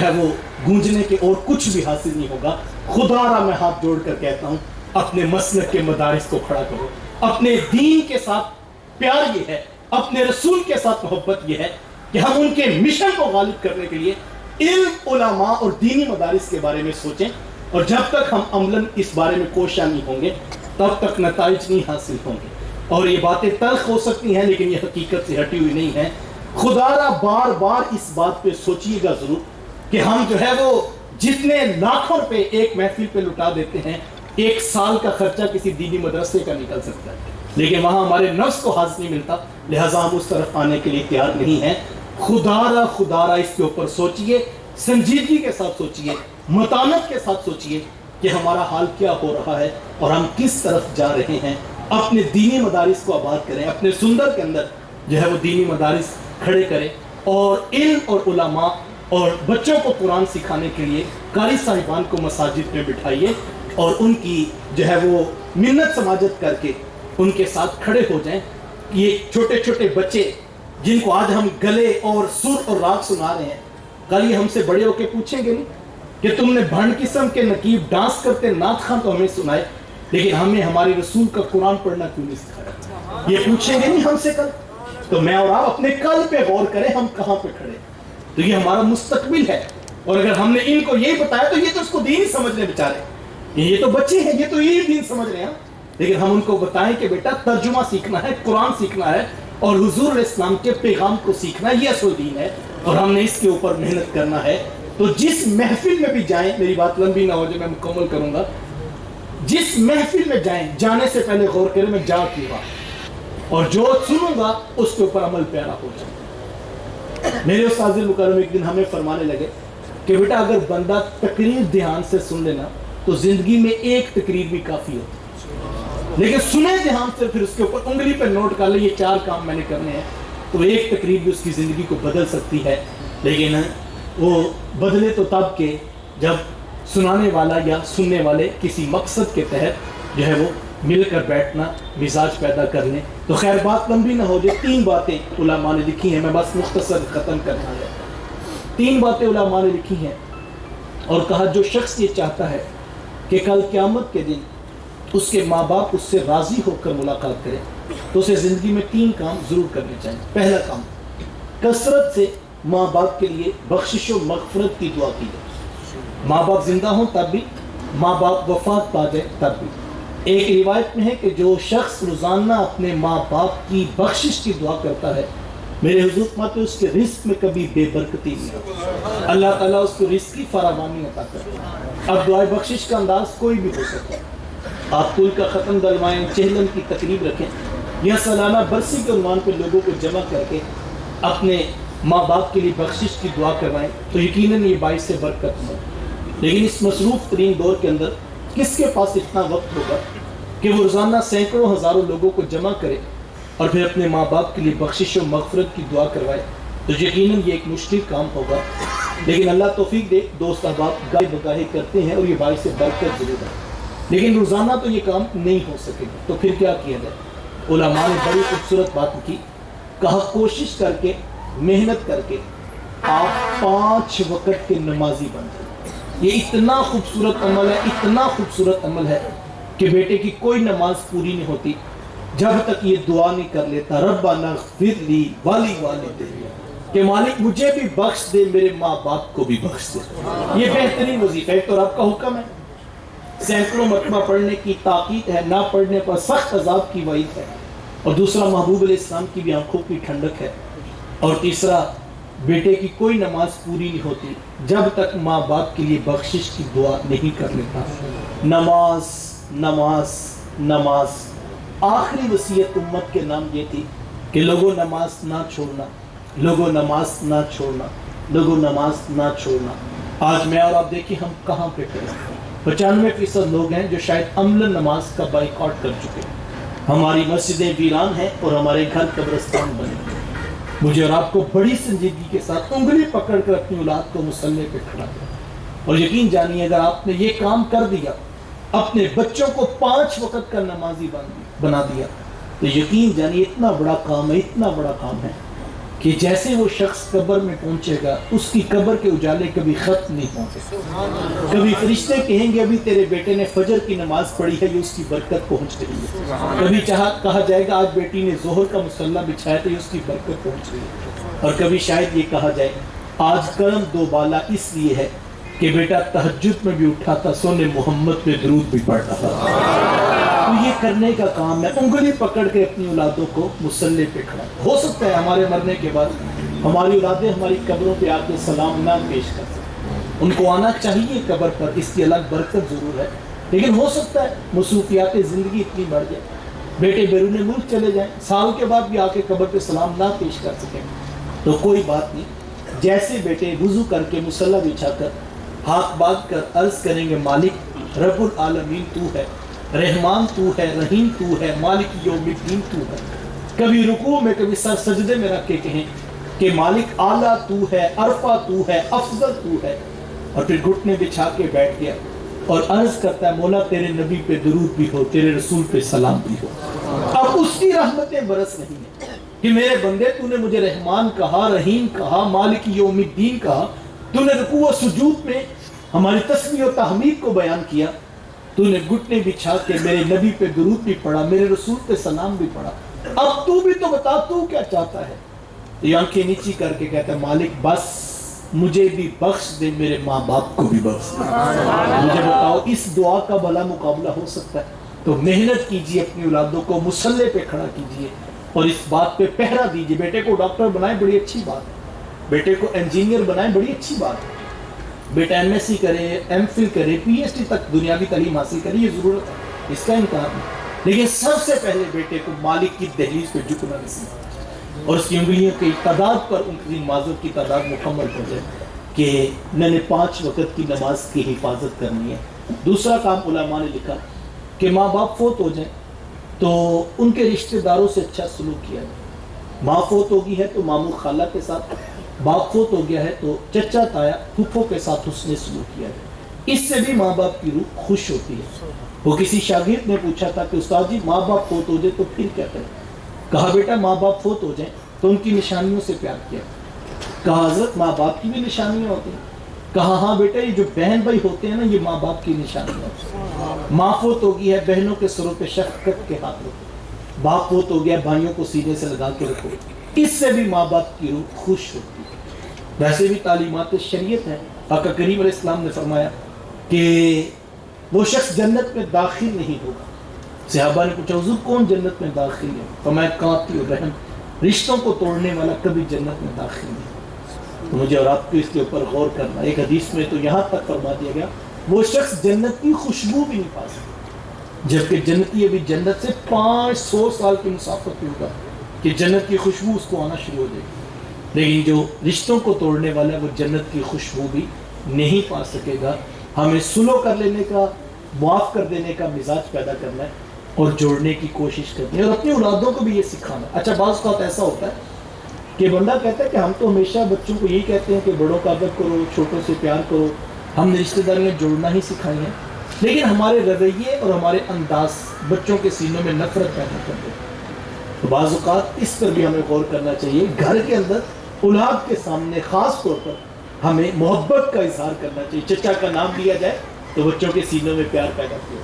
ہے وہ گونجنے کے اور کچھ بھی حاصل نہیں ہوگا. خدا را میں ہاتھ جوڑ کر کہتا ہوں اپنے مسلک کے مدارس کو کھڑا کرو. اپنے دین کے ساتھ پیار یہ ہے, اپنے رسول کے ساتھ محبت یہ ہے کہ ہم ان کے مشن کو غالب کرنے کے لیے علم, علماء اور دینی مدارس کے بارے میں سوچیں. اور جب تک ہم عملاً اس بارے میں کوشاں نہیں ہوں گے تب تک نتائج نہیں حاصل ہوں گے. اور یہ باتیں تلخ ہو سکتی ہیں لیکن یہ حقیقت سے ہٹی ہوئی نہیں ہیں. خدا را بار بار اس بات پہ سوچیے گا ضرور کہ ہم جو ہے وہ جتنے لاکھوں روپے ایک محفل پہ لٹا دیتے ہیں, 1 سال کا خرچہ کسی دینی مدرسے کا نکل سکتا ہے, لیکن وہاں ہمارے نفس کو حاصل نہیں ملتا, لہٰذا ہم اس طرف آنے کے لیے تیار نہیں ہیں. خدا را اس کے اوپر سوچئے, سنجیدگی کے ساتھ سوچئے, متانت کے ساتھ سوچئے کہ ہمارا حال کیا ہو رہا ہے اور ہم کس طرف جا رہے ہیں. اپنے دینی مدارس کو آباد کریں, اپنے سندر کے اندر جو ہے وہ دینی مدارس کھڑے کریں, اور علم اور علماء اور بچوں کو قرآن سکھانے کے لیے قاری صاحبان کو مساجد میں بٹھائیے اور ان کی جو ہے وہ منت سماجت کر کے ان کے ساتھ کھڑے ہو جائیں. یہ چھوٹے چھوٹے بچے جن کو آج ہم گلے اور سر اور راگ سنا رہے ہیں, کل یہ ہم سے بڑے ہو کے پوچھیں گے نہیں کہ تم نے بھنڈ قسم کے نقیب ڈانس کرتے نعت خواں تو ہمیں سنائے, لیکن ہمیں ہمارے رسول کا قرآن پڑھنا کیوں نہیں سکھایا؟ یہ پوچھیں گے نہیں ہم سے کل. تو میں اور آپ اپنے کل پہ غور کریں, ہم کہاں پہ کھڑے. تو یہ ہمارا مستقبل ہے, اور اگر ہم نے ان کو یہی بتایا تو یہ تو اس کو دین سمجھ رہے بیچارے, یہ تو بچے ہیں, یہ تو یہی دین سمجھ رہے ہیں. لیکن ہم ان کو بتائیں کہ بیٹا ترجمہ سیکھنا ہے, قرآن سیکھنا ہے, اور حضور علیہ السلام کے پیغام کو سیکھنا ہے, یہ اصل دین ہے, اور ہم نے اس کے اوپر محنت کرنا ہے. تو جس محفل میں بھی جائیں, میری بات لمبی نہ ہو جائے, میں مکمل کروں گا, جس محفل میں جائیں جانے سے پہلے غور کریں میں جا کیوں گا, اور جو سنوں گا اس کے اوپر عمل پیرا ہو جائے. میرے استاد مکرم ایک دن ہمیں فرمانے لگے کہ بیٹا اگر بندہ تقریر دھیان سے سن لینا تو زندگی میں ایک تقریر بھی کافی ہوتی, لیکن سنے دھیان سے پھر اس کے اوپر انگلی پہ نوٹ کر لے یہ 4 کام میں نے کرنے ہیں, تو ایک تقریر بھی اس کی زندگی کو بدل سکتی ہے. لیکن وہ بدلے تو تب کہ جب سنانے والا یا سننے والے کسی مقصد کے تحت جو ہے وہ مل کر بیٹھنا, مزاج پیدا کر لیں. تو خیر بات لمبی نہ ہو جائے, 3 باتیں علماء نے لکھی ہیں, میں بس مختصر ختم کرنا ہے. 3 باتیں علماء نے لکھی ہیں اور کہا جو شخص یہ چاہتا ہے کہ کل قیامت کے دن اس کے ماں باپ اس سے راضی ہو کر ملاقات کریں تو اسے زندگی میں 3 کام ضرور کرنے چاہیے. پہلا کام, کثرت سے ماں باپ کے لیے بخشش و مغفرت کی دعا کی جائے. ماں باپ زندہ ہوں تب بھی, ماں باپ وفات پا جائے تب بھی. ایک روایت میں ہے کہ جو شخص روزانہ اپنے ماں باپ کی بخشش کی دعا کرتا ہے, میرے حضور فرماتے ہیں اس کے رزق میں کبھی بے برکتی نہیں ہوتی, اللہ تعالیٰ اس کو رزق کی فراوانی عطا کرتا ہے. اب دعائے بخشش کا انداز کوئی بھی ہو سکتا ہے. آپ کل کا ختم دلوائیں, چہلم کی تقریب رکھیں, یا سالانہ برسی کے عنوان پہ لوگوں کو جمع کر کے اپنے ماں باپ کے لیے بخشش کی دعا کروائیں تو یقیناً یہ باعث سے برکت ہو. لیکن اس مصروف ترین دور کے اندر کس کے پاس اتنا وقت ہوگا کہ وہ روزانہ سینکڑوں ہزاروں لوگوں کو جمع کرے اور پھر اپنے ماں باپ کے لیے بخشش و مغفرت کی دعا کروائے؟ تو یقیناً یہ ایک مشکل کام ہوگا, لیکن اللہ توفیق دے. دوست احباب گاہے بگاہے کرتے ہیں اور یہ باعث سے برکت ضرور ہے, لیکن روزانہ تو یہ کام نہیں ہو سکے گا. تو پھر کیا کیا جائے؟ علماء نے بڑی خوبصورت بات کی, کہا کوشش کر کے, محنت کر کے آپ 5 وقت کے نمازی بن جائیں. یہ اتنا خوبصورت عمل ہے, اتنا خوبصورت عمل ہے کہ بیٹے کی کوئی نماز پوری نہیں ہوتی جب تک یہ دعا نہیں کر لیتا, ربنا اغفر لی ولی والدی, کہ مالک مجھے بھی بخش دے, میرے ماں باپ کو بھی بخش دے. یہ بہترین وظیفہ ہے, تو رب کا حکم ہے, سینکڑوں مرتبہ پڑھنے کی تاکید ہے, نہ پڑھنے پر سخت عذاب کی وعید ہے. اور دوسرا محبوب علیہ السلام کی بھی آنکھوں کی ٹھنڈک ہے. اور تیسرا بیٹے کی کوئی نماز پوری نہیں ہوتی جب تک ماں باپ کے لیے بخشش کی دعا نہیں کر لیتا. نماز نماز نماز. آخری وصیت امت کے نام یہ تھی کہ لوگوں نماز نہ چھوڑنا, لوگوں نماز نہ چھوڑنا, لوگوں نماز نہ چھوڑنا. آج میں اور آپ دیکھیں ہم کہاں پہ کھڑے ہیں. 95% لوگ ہیں جو شاید عملاً نماز کا بائیکاٹ کر چکے ہیں. ہماری مسجدیں ویران ہیں اور ہمارے گھر قبرستان بنے ہیں. مجھے اور آپ کو بڑی سنجیدگی کے ساتھ انگلی پکڑ کر اپنی اولاد کو مصلے پہ کھڑا کرنا, اور یقین جانیے اگر آپ نے یہ کام کر دیا, اپنے بچوں کو 5 وقت کا نمازی بنا دیا, تو یقین جانیے اتنا بڑا کام ہے, اتنا بڑا کام ہے کہ جیسے وہ شخص قبر میں پہنچے گا اس کی قبر کے اجالے کبھی ختم نہیں پہنچے. کبھی فرشتے کہیں گے ابھی تیرے بیٹے نے فجر کی نماز پڑھی ہے یہ اس کی برکت پہنچ رہی ہے. کبھی کہا جائے گا آج بیٹی نے ظہر کا مصلی بچھایا تو یہ اس کی برکت پہنچ رہی ہے. اور کبھی شاید یہ کہا جائے آج کرم دو بالا اس لیے ہے کہ بیٹا تہجد میں بھی اٹھا تھا سونے محمد پہ درود بھی پڑھ رہا تھا. تو یہ کرنے کا کام ہے, انگلی پکڑ کے اپنی اولادوں کو مصلی پہ کھڑا. ہو سکتا ہے ہمارے مرنے کے بعد ہماری اولادیں ہماری قبروں پہ آ کے سلام نہ پیش کر سکیں, ان کو آنا چاہیے قبر پر, اس کی الگ برکت ضرور ہے, لیکن ہو سکتا ہے مصروفیات زندگی اتنی بڑھ جائے بیٹے بیرون ملک چلے جائیں, سال کے بعد بھی آ کے قبر پہ سلام نہ پیش کر سکیں. تو کوئی بات نہیں, جیسے بیٹے وضو کر کے مصلی بچھا کر ہاتھ باندھ کر عرض کریں گے مالک رب العالمین تو ہے, رحمان تو ہے, رحیم تو ہے, مالک یوم الدین تو ہے. کبھی رکوع میں کبھی سر سجدے میں رکھ کے کہیں کہ مالک اعلیٰ تو ہے, عرفہ تو ہے, افضل تو ہے, اور پھر گھٹنے بچھا کے بیٹھ گیا اور عرض کرتا ہے مولا تیرے نبی پہ درود بھی ہو, تیرے رسول پہ سلام بھی ہو. اب اس کی رحمتیں برس رہی ہیں کہ میرے بندے تو نے مجھے رحمان کہا, رحیم کہا, مالک یوم الدین کہا, تو نے رکوع و سجود میں ہماری تسبیح و تحمید کو بیان کیا, تو نے گھٹنے بچھا کے میرے نبی پہ درود بھی پڑھا, میرے رسول پہ سلام بھی پڑھا, اب تو بھی تو بتا تو کیا چاہتا ہے. یہ آنکھیں نیچی کر کے کہتا ہے مالک بس مجھے بھی بخش دے, میرے ماں باپ کو بھی بخش دے. مجھے بتاؤ اس دعا کا بھلا مقابلہ ہو سکتا ہے؟ تو محنت کیجیے, اپنی اولادوں کو مصلی پہ کھڑا کیجیے اور اس بات پہ پہرا دیجیے. بیٹے کو ڈاکٹر بنائیں بڑی اچھی بات ہے, بیٹے کو انجینئر بنائیں بڑی اچھی بات ہے, بیٹا ایم ایس سی کرے, ایم فل کرے, پی ایچ ڈی تک دنیاوی تعلیم حاصل کرے, یہ ضرورت ہے, اس کا انکار نہیں, لیکن سب سے پہلے بیٹے کو مالک کی دہلیز پہ جھکنا نصیب اور اس کی انگلیوں کی تعداد پر ان کی معذور کی تعداد مکمل ہو جائے کہ میں نے 5 وقت کی نماز کی حفاظت کرنی ہے. دوسرا کام علماء نے لکھا کہ ماں باپ فوت ہو جائیں تو ان کے رشتہ داروں سے اچھا سلوک کیا جائے. ماں فوت ہوگی ہے تو ماموں خالہ کے ساتھ, باپ فوت ہو گیا ہے تو چچا تایا پھپھو کے ساتھ حسن سلوک کیا جائے. اس سے بھی ماں باپ کی روح خوش ہوتی ہے. وہ کسی شاگرد نے پوچھا تھا کہ استاد جی ماں باپ فوت ہو جائے تو پھر کیا کریں؟ کہا بیٹا ماں باپ فوت ہو جائیں تو ان کی نشانیوں سے پیار کیا. کہا حضرت ماں باپ کی بھی نشانیاں ہوتی ہیں؟ کہا ہاں بیٹا یہ جو بہن بھائی ہوتے ہیں نا یہ ماں باپ کی نشانیاں ہوتی ہیں. ماں فوت ہو گئی ہے بہنوں کے سروں پہ شفقت کے ہاتھ رکھو, باپ فوت ہو گیا بھائیوں کو سینے سے لگا کے رکھو, اس سے بھی ماں باپ کی روح خوش ہوتی ہے. ویسے بھی تعلیمات شریعت ہیں. آقا کریم علیہ السلام نے فرمایا کہ وہ شخص جنت میں داخل نہیں ہوگا. صحابہ نے پوچھا حضور کون جنت میں داخل ہے؟ فرمایا قاطع الرحم, رشتوں کو توڑنے والا کبھی جنت میں داخل نہیں. تو مجھے اور آپ کو اس کے اوپر غور کرنا. ایک حدیث میں تو یہاں تک فرما دیا گیا وہ شخص جنت کی خوشبو بھی نہیں پا سکتا, جبکہ جنتی ابھی جنت سے 500 سال کی مسافت پہ ہوگا کہ جنت کی خوشبو اس کو آنا شروع ہو جائے گی. لیکن جو رشتوں کو توڑنے والا ہے وہ جنت کی خوشبو بھی نہیں پا سکے گا. ہمیں سلو کر لینے کا, معاف کر دینے کا مزاج پیدا کرنا ہے اور جوڑنے کی کوشش کرنی ہے اور اپنی اولادوں کو بھی یہ سکھانا ہے. اچھا بعض اوقات ایسا ہوتا ہے کہ بندہ کہتا ہے کہ ہم تو ہمیشہ بچوں کو یہی کہتے ہیں کہ بڑوں کا ادب کرو, چھوٹوں سے پیار کرو, ہم نے رشتہ داریاں جوڑنا ہی سکھائی ہیں, لیکن ہمارے رویے اور ہمارے انداز بچوں کے سینوں میں نفرت پیدا کر دے. تو بعض اوقات اس پر بھی ہمیں غور کرنا چاہیے. گھر کے اندر اولاد کے سامنے خاص طور پر ہمیں محبت کا اظہار کرنا چاہیے. چچا کا نام لیا جائے تو بچوں کے سینوں میں پیار پیدا کیا,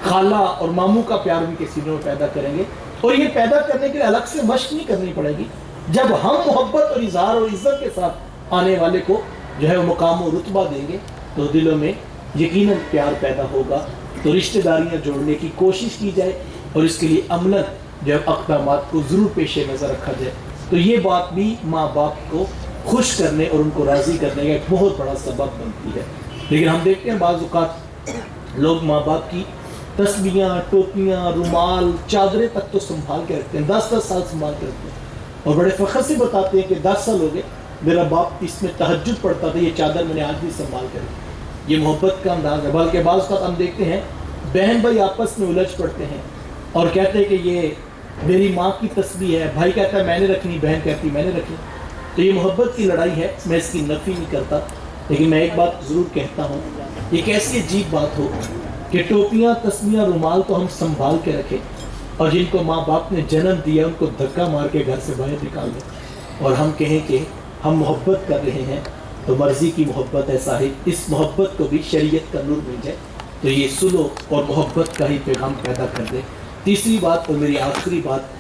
خالہ اور ماموں کا پیار ان کے سینوں میں پیدا کریں گے. اور یہ پیدا کرنے کے لیے الگ سے مشق نہیں کرنی پڑے گی. جب ہم محبت اور اظہار اور عزت کے ساتھ آنے والے کو جو ہے مقام و رتبہ دیں گے تو دلوں میں یقیناً پیار پیدا ہوگا. تو رشتہ داریاں جوڑنے کی کوشش کی جائے اور اس کے لیے عملاً جو اقدامات کو ضرور پیش نظر رکھا جائے. تو یہ بات بھی ماں باپ کو خوش کرنے اور ان کو راضی کرنے کا ایک بہت بڑا سبب بنتی ہے. لیکن ہم دیکھتے ہیں بعض اوقات لوگ ماں باپ کی تسبیحاں, ٹوپیاں, رومال, چادریں تک تو سنبھال کے رکھتے ہیں, 10-10 سال سنبھال کے رکھتے ہیں اور بڑے فخر سے بتاتے ہیں کہ 10 سال ہو گئے میرا باپ اس میں تہجد پڑھتا تھا, یہ چادر میں نے آج بھی سنبھال کے رکھی. یہ محبت کا انداز ہے. بلکہ بعض اوقات ہم دیکھتے ہیں بہن بھائی آپس میں الجھ پڑتے ہیں اور کہتے ہیں کہ یہ میری ماں کی تسبیح ہے, بھائی کہتا ہے میں نے رکھنی, بہن کہتی میں نے رکھنی. تو یہ محبت کی لڑائی ہے, میں اس کی نفی نہیں کرتا, لیکن میں ایک بات ضرور کہتا ہوں, یہ کیسی عجیب بات ہو کہ ٹوپیاں, تسبیحاں, رومال تو ہم سنبھال کے رکھیں اور جن کو ماں باپ نے جنم دیا ان کو دھکا مار کے گھر سے باہر نکال دیں. اور ہم کہیں کہ ہم محبت کر رہے ہیں تو مرضی کی محبت ہے صاحب، اس محبت کو بھی شریعت کا نور مل جائے تو یہ سلو اور محبت کا ہی پیغام پیدا کر دے۔ تیسری بات اور میری آخری بات،